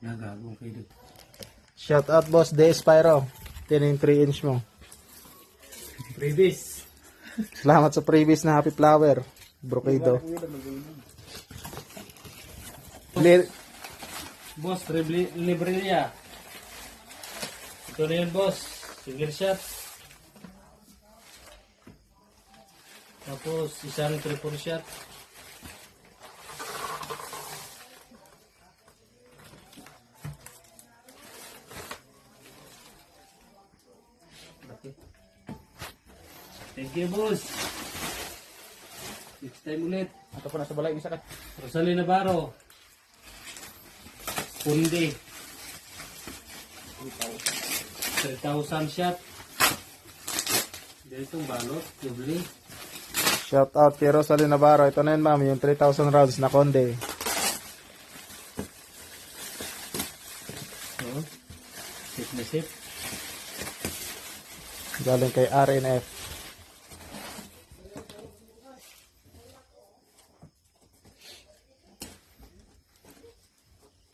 Nagagong kayo dito. Shout out boss, De Spyro. Yan yung 3 inch mo. Previous. Salamat sa previous na Happy Flower. Brocado. Boss, Libreria. Ito na yun, boss. Single shot. Tapos, isang triple shot. Okay. Thank you, boss. Next time ulit. Ato po nasa balay, isa ka. Rosalie Navarro. Pundi. 3,000 shot. Dito balot, doble. Shout out kay Rosalie Navarro. Ito na yun ma'am, yung 3,000 rounds na konde. So, safe na safe. Galing kay RNF.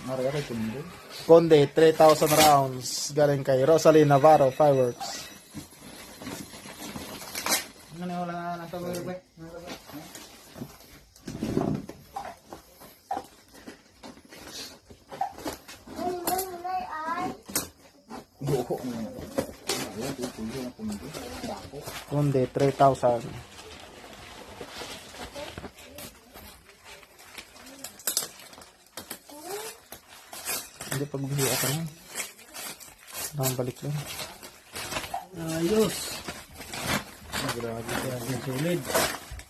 Maria kay Kundo. Konde, 3,000 rounds. Galing kay Rosalie Navarro Fireworks. Ano na wala na nasa balay. Konde, 3,000. Hindi pa bumili ako na. Balik lang. Ayos. Grabe solid.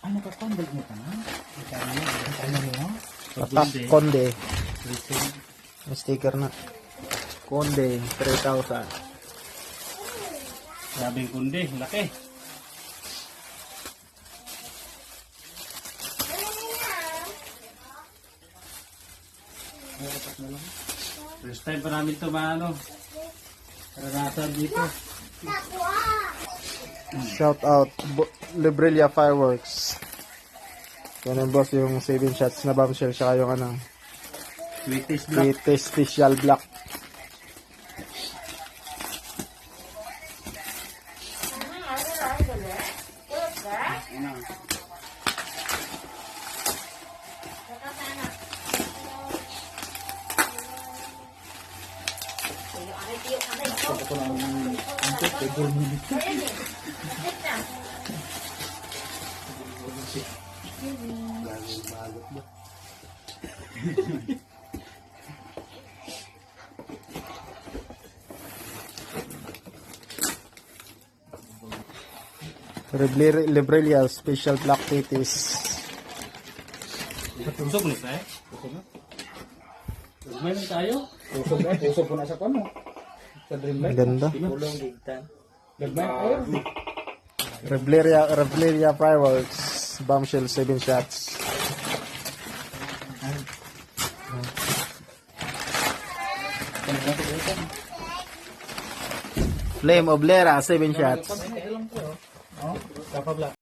Ano ka balik mo ka na? Ano mo? Attack Konde. May sticker na. Konde, 3,000. Grabing kundi, laki. First time pa namin ito maano. Karanasan dito. Shout out Librelia Fireworks. Yan yung boss yung 7 shots na bombshell siya yung ano. Sweetest black. Latest special black. Librelia special black titties. Tusok ulit eh. May lang tayo. Usog po na sa kano. Sa Dreamlight. Ganda. Tulong gigtan. Gagmay ayo. Librelia Fireworks bombshell 7 shots. Flame Oblera 7 shots. Oh, kapabla.